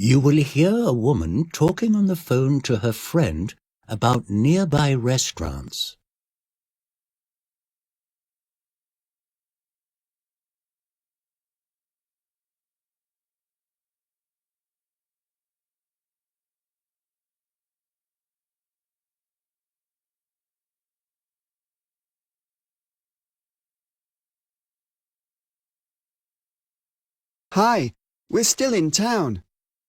You will hear a woman talking on the phone to her friend about nearby restaurants. Hi, we're still in town.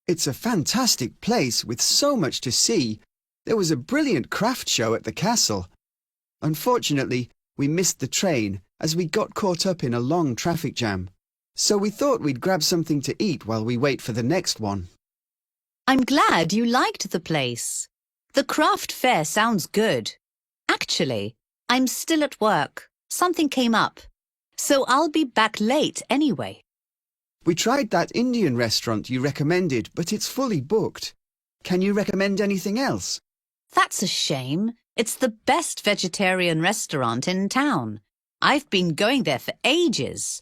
It's a fantastic place with so much to see. There was a brilliant craft show at the castle. Unfortunately, we missed the train as we got caught up in a long traffic jam. So we thought we'd grab something to eat while we wait for the next one. I'm glad you liked the place. The craft fair sounds good. Actually, I'm still at work. Something came up. So I'll be back late anyway. We tried that Indian restaurant you recommended, but it's fully booked. Can you recommend anything else? That's a shame. It's the best vegetarian restaurant in town. I've been going there for ages.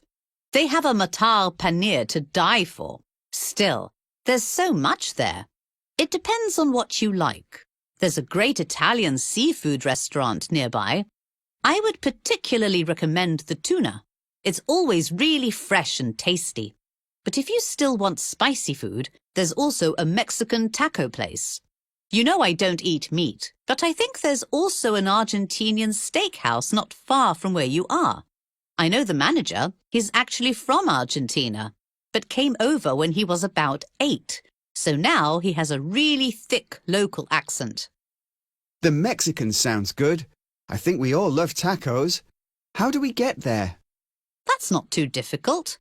They have a matar paneer to die for. Still, there's so much there. It depends on what you like. There's a great Italian seafood restaurant nearby. I would particularly recommend the tuna. It's always really fresh and tasty. But if you still want spicy food, there's also a Mexican taco place. You know I don't eat meat, but I think there's also an Argentinian steakhouse not far from where you are. I know the manager. He's actually from Argentina, but came over when he was about 8. So now he has a really thick local accent. The Mexican sounds good. I think we all love tacos. How do we get there? That's not too difficult.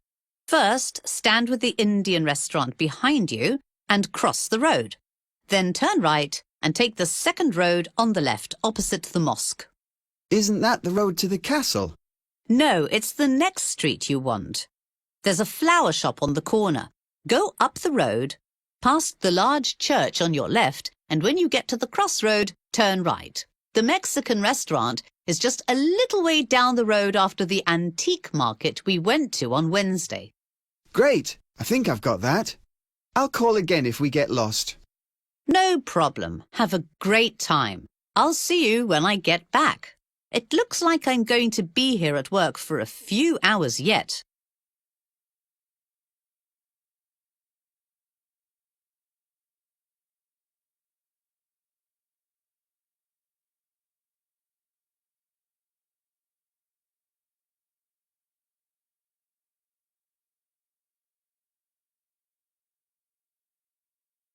First, stand with the Indian restaurant behind you and cross the road. Then turn right and take the second road on the left opposite the mosque. Isn't that the road to the castle? No, it's the next street you want. There's a flower shop on the corner. Go up the road, past the large church on your left, and when you get to the crossroad, turn right. The Mexican restaurant is just a little way down the road after the antique market we went to on Wednesday. Great! I think I've got that. I'll call again if we get lost. No problem. Have a great time. I'll see you when I get back. It looks like I'm going to be here at work for a few hours yet.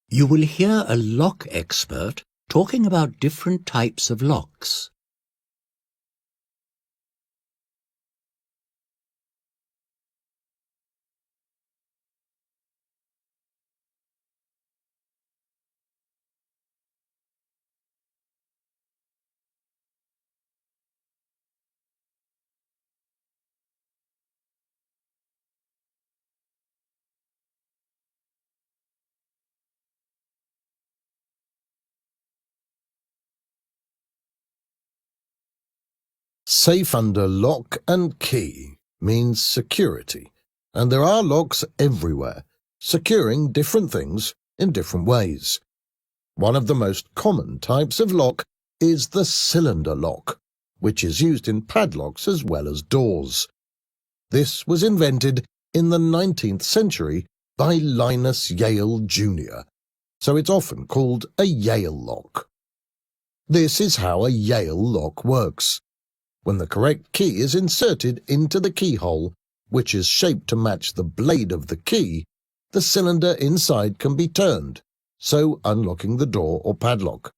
You will hear a lock expert talking about different types of locks. Safe under lock and key means security, and there are locks everywhere, securing different things in different ways. One of the most common types of lock is the cylinder lock, which is used in padlocks as well as doors. This was invented in the 19th century by Linus Yale Jr., so it's often called a Yale lock. This is how a Yale lock works. When the correct key is inserted into the keyhole, which is shaped to match the blade of the key, the cylinder inside can be turned, so unlocking the door or padlock.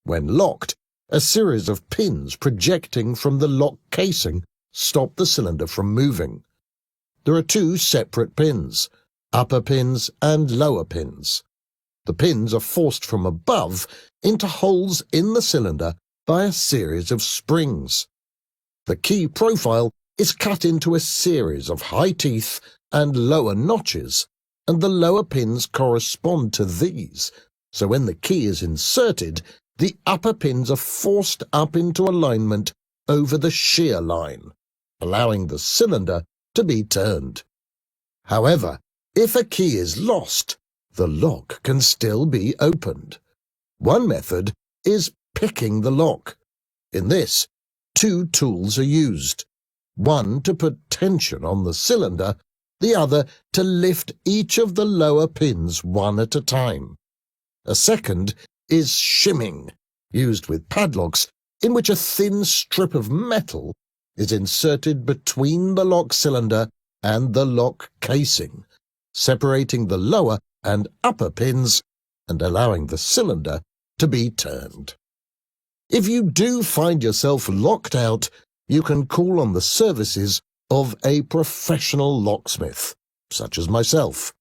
When locked, a series of pins projecting from the lock casing stop the cylinder from moving. There are 2 separate pins, upper pins and lower pins. The pins are forced from above into holes in the cylinder by a series of springs. The key profile is cut into a series of high teeth and lower notches, and the lower pins correspond to these, so when the key is inserted, the upper pins are forced up into alignment over the shear line, allowing the cylinder to be turned. However, if a key is lost, the lock can still be opened. One method is picking the lock. In this, two tools are used. One to put tension on the cylinder, the other to lift each of the lower pins one at a time. A second is shimming, used with padlocks, in which a thin strip of metal is inserted between the lock cylinder and the lock casing, separating the lower and upper pins and allowing the cylinder to be turned. If you do find yourself locked out, you can call on the services of a professional locksmith, such as myself.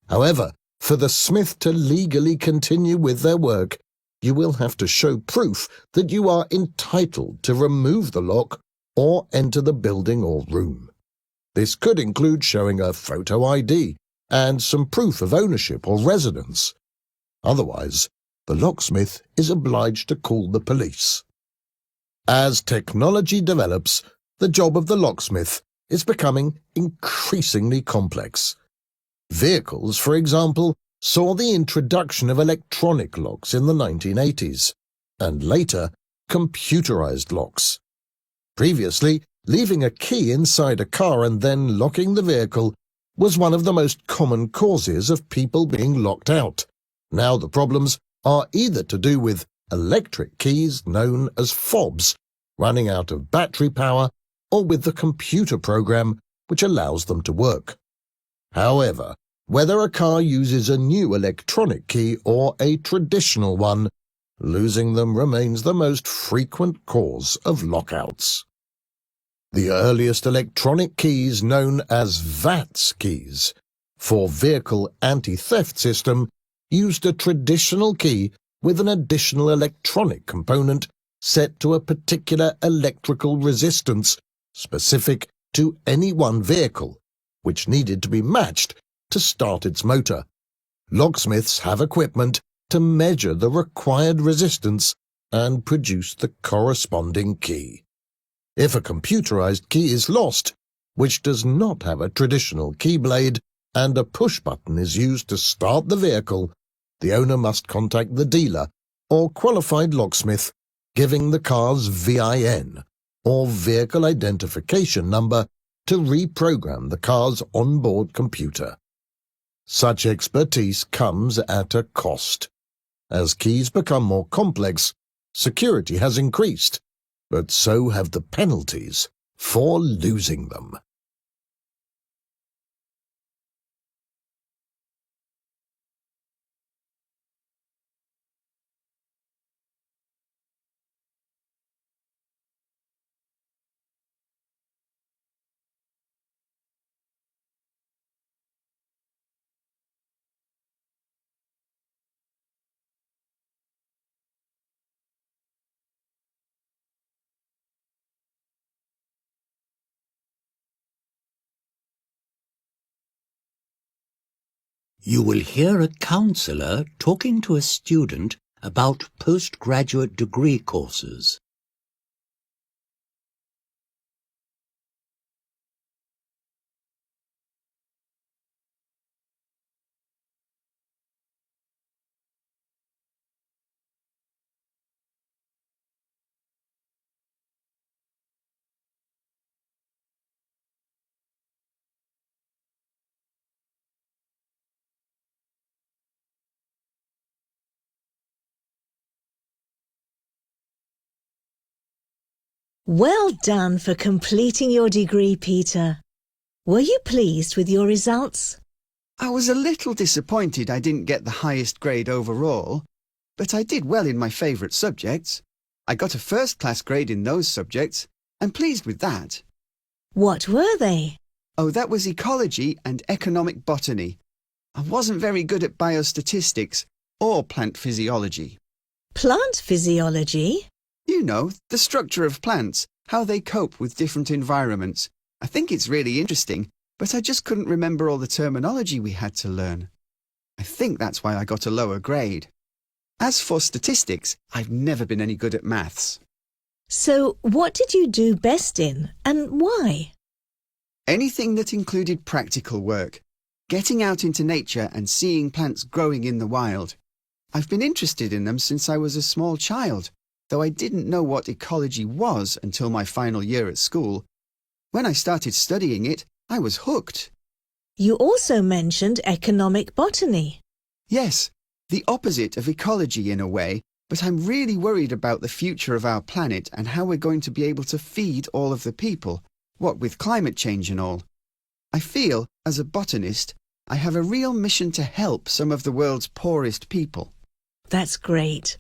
However, for the smith to legally continue with their work, you will have to show proof that you are entitled to remove the lock or enter the building or room. This could include showing a photo ID and some proof of ownership or residence. Otherwise, the locksmith is obliged to call the police. As technology develops, the job of the locksmith is becoming increasingly complex. Vehicles, for example, saw the introduction of electronic locks in the 1980s, and later computerized locks. Previously, leaving a key inside a car and then locking the vehicle was one of the most common causes of people being locked out. Now the problems are either to do with electric keys known as fobs running out of battery power or with the computer program which allows them to work. However, whether a car uses a new electronic key or a traditional one, losing them remains the most frequent cause of lockouts. The earliest electronic keys, known as VATS keys, for Vehicle Anti-Theft System, used a traditional key with an additional electronic component set to a particular electrical resistance specific to any one vehicle, which needed to be matched to start its motor. Locksmiths have equipment to measure the required resistance and produce the corresponding key. If a computerized key is lost, which does not have a traditional key blade, and a push button is used to start the vehicle, the owner must contact the dealer or qualified locksmith, giving the car's VIN, or Vehicle Identification Number, to reprogram the car's onboard computer. Such expertise comes at a cost. As keys become more complex, security has increased, but so have the penalties for losing them. You will hear a counselor talking to a student about postgraduate degree courses. Well done for completing your degree, Peter. Were you pleased with your results? I was a little disappointed I didn't get the highest grade overall, but I did well in my favourite subjects. I got a first-class grade in those subjects. I'm pleased with that. What were they? Oh, that was ecology and economic botany. I wasn't very good at biostatistics or plant physiology. Plant physiology? You know, the structure of plants, how they cope with different environments. I think it's really interesting, but I just couldn't remember all the terminology we had to learn. I think that's why I got a lower grade. As for statistics, I've never been any good at maths. So what did you do best in, and why? Anything that included practical work. getting out into nature and seeing plants growing in the wild. I've been interested in them since I was a small child, though I didn't know what ecology was until my final year at school. When I started studying it, I was hooked. You also mentioned economic botany. Yes, the opposite of ecology in a way, but I'm really worried about the future of our planet and how we're going to be able to feed all of the people, what with climate change and all. I feel, as a botanist, I have a real mission to help some of the world's poorest people. That's great.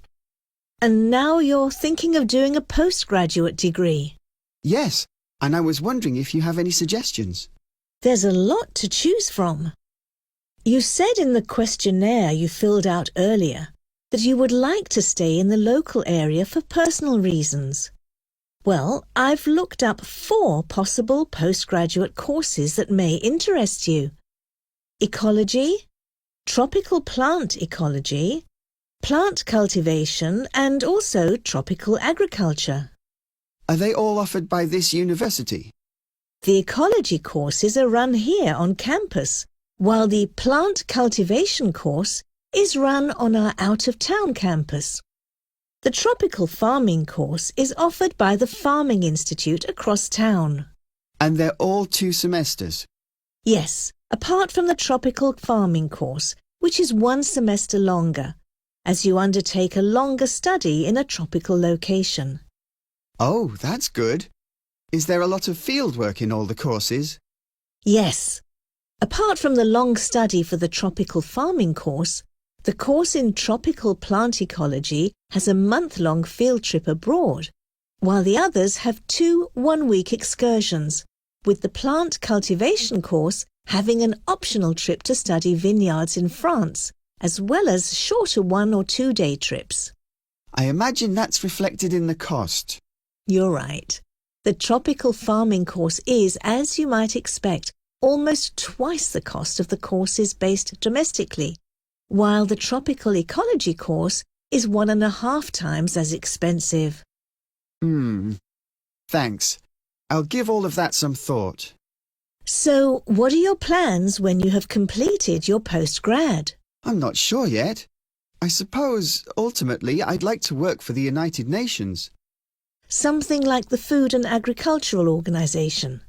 And now you're thinking of doing a postgraduate degree. Yes, and I was wondering if you have any suggestions. There's a lot to choose from. You said in the questionnaire you filled out earlier that you would like to stay in the local area for personal reasons. Well, I've looked up 4 possible postgraduate courses that may interest you. Ecology, tropical plant ecology, plant cultivation, and also tropical agriculture. Are they all offered by this university? The ecology courses are run here on campus, while the plant cultivation course is run on our out-of-town campus. The tropical farming course is offered by the Farming Institute across town. And they're all 2 semesters? Yes, apart from the tropical farming course, which is 1 semester longer, as you undertake a longer study in a tropical location. Oh, that's good. Is there a lot of field work in all the courses? Yes. Apart from the long study for the tropical farming course, the course in tropical plant ecology has a month-long field trip abroad, while the others have 2 one-week excursions, with the plant cultivation course having an optional trip to study vineyards in France, as well as shorter 1 or 2 day trips. I imagine that's reflected in the cost. You're right. The tropical farming course is, as you might expect, almost twice the cost of the courses based domestically, while the tropical ecology course is 1.5 times as expensive. Thanks. I'll give all of that some thought. So, what are your plans when you have completed your postgrad? I'm not sure yet. I suppose, ultimately, I'd like to work for the United Nations. Something like the Food and Agricultural Organization.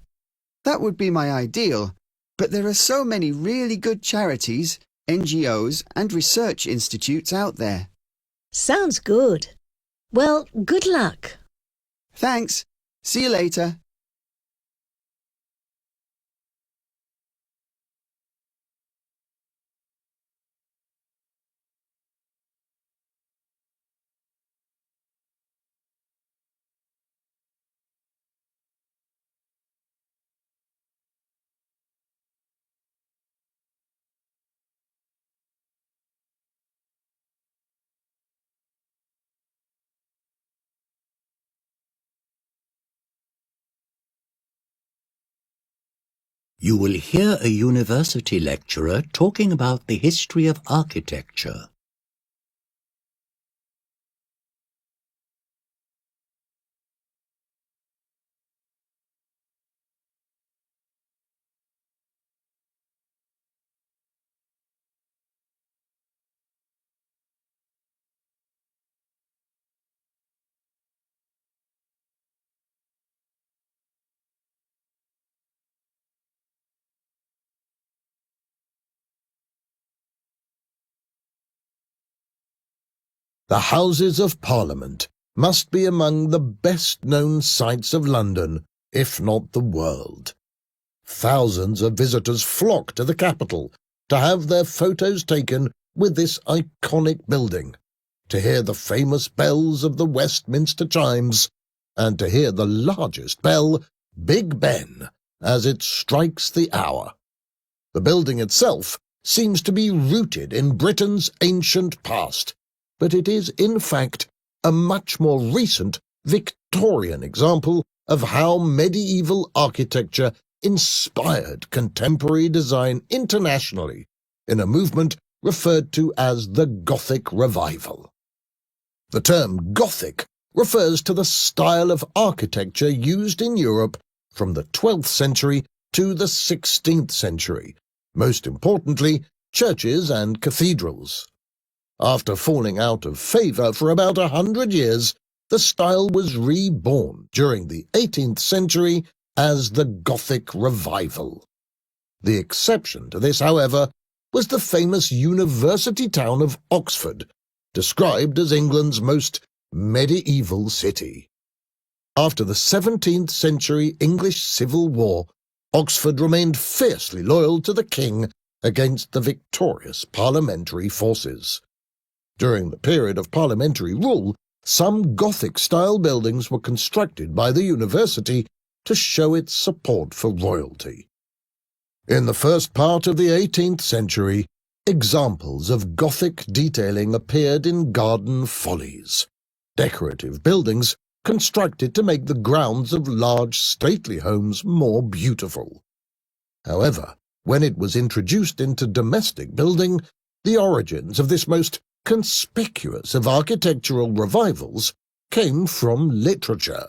That would be my ideal, but there are so many really good charities, NGOs and research institutes out there. Sounds good. Well, good luck. Thanks. See you later. You will hear a university lecturer talking about the history of architecture. The Houses of Parliament must be among the best-known sights of London, if not the world. Thousands of visitors flock to the capital to have their photos taken with this iconic building, to hear the famous bells of the Westminster chimes, and to hear the largest bell, Big Ben, as it strikes the hour. The building itself seems to be rooted in Britain's ancient past, but it is, in fact, a much more recent Victorian example of how medieval architecture inspired contemporary design internationally in a movement referred to as the Gothic Revival. The term Gothic refers to the style of architecture used in Europe from the 12th century to the 16th century, most importantly, churches and cathedrals. After falling out of favour for about 100 years, the style was reborn during the 18th century as the Gothic Revival. The exception to this, however, was the famous university town of Oxford, described as England's most medieval city. After the 17th century English Civil War, Oxford remained fiercely loyal to the king against the victorious parliamentary forces. During the period of parliamentary rule, some Gothic-style buildings were constructed by the university to show its support for royalty. In the first part of the 18th century, examples of Gothic detailing appeared in garden follies, decorative buildings constructed to make the grounds of large stately homes more beautiful. However, when it was introduced into domestic building, the origins of this most conspicuous of architectural revivals came from literature.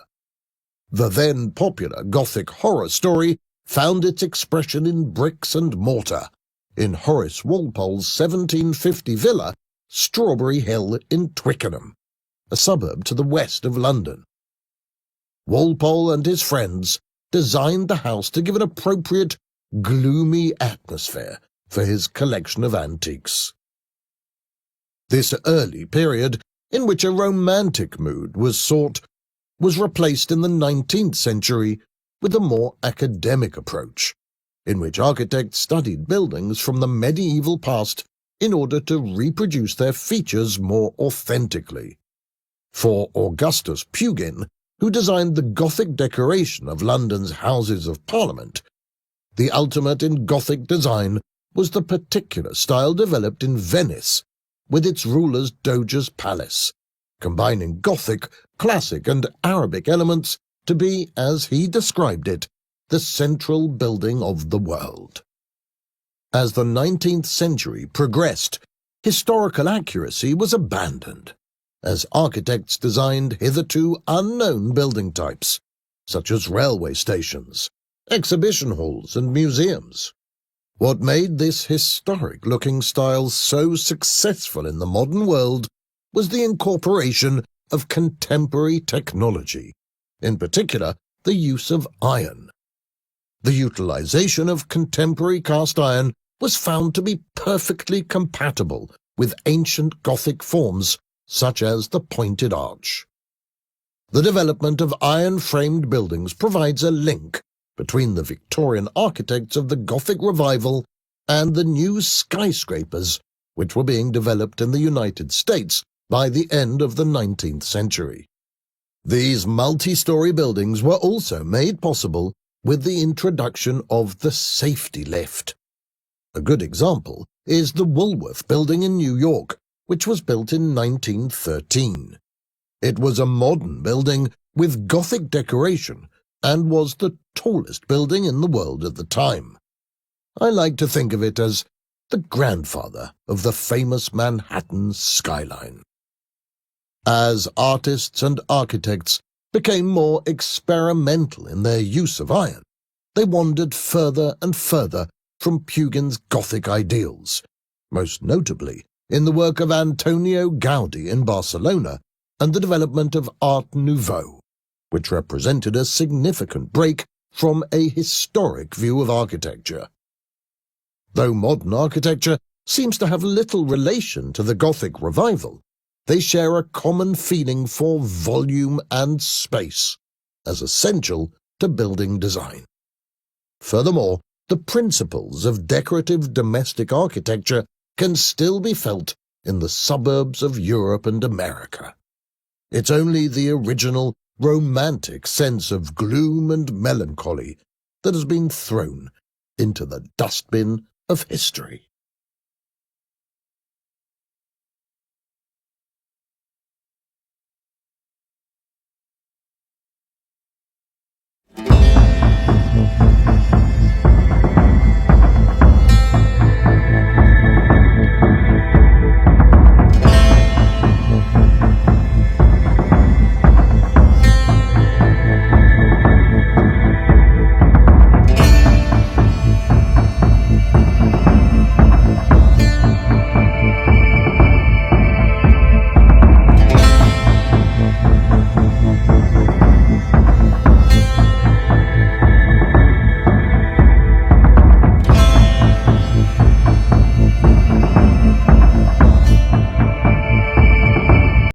The then popular Gothic horror story found its expression in bricks and mortar, in Horace Walpole's 1750 villa, Strawberry Hill in Twickenham, a suburb to the west of London. Walpole and his friends designed the house to give an appropriate, gloomy atmosphere for his collection of antiques. This early period, in which a romantic mood was sought, was replaced in the 19th century with a more academic approach, in which architects studied buildings from the medieval past in order to reproduce their features more authentically. For Augustus Pugin, who designed the Gothic decoration of London's Houses of Parliament, the ultimate in Gothic design was the particular style developed in Venice with its ruler's Doge's Palace, combining Gothic, classic and Arabic elements to be, as he described it, the central building of the world. As the 19th century progressed, historical accuracy was abandoned, as architects designed hitherto unknown building types, such as railway stations, exhibition halls and museums. What made this historic-looking style so successful in the modern world was the incorporation of contemporary technology, in particular the use of iron. The utilization of contemporary cast iron was found to be perfectly compatible with ancient Gothic forms such as the pointed arch. The development of iron-framed buildings provides a link between the Victorian architects of the Gothic Revival and the new skyscrapers which were being developed in the United States by the end of the 19th century. These multi-story buildings were also made possible with the introduction of the safety lift. A good example is the Woolworth Building in New York, which was built in 1913. It was a modern building with Gothic decoration and was the tallest building in the world at the time. I like to think of it as the grandfather of the famous Manhattan skyline. As artists and architects became more experimental in their use of iron, they wandered further and further from Pugin's Gothic ideals, most notably in the work of Antonio Gaudí in Barcelona and the development of Art Nouveau, which represented a significant break from a historic view of architecture. Though modern architecture seems to have little relation to the Gothic Revival, they share a common feeling for volume and space as essential to building design. Furthermore, the principles of decorative domestic architecture can still be felt in the suburbs of Europe and America. It's only the original romantic sense of gloom and melancholy that has been thrown into the dustbin of history.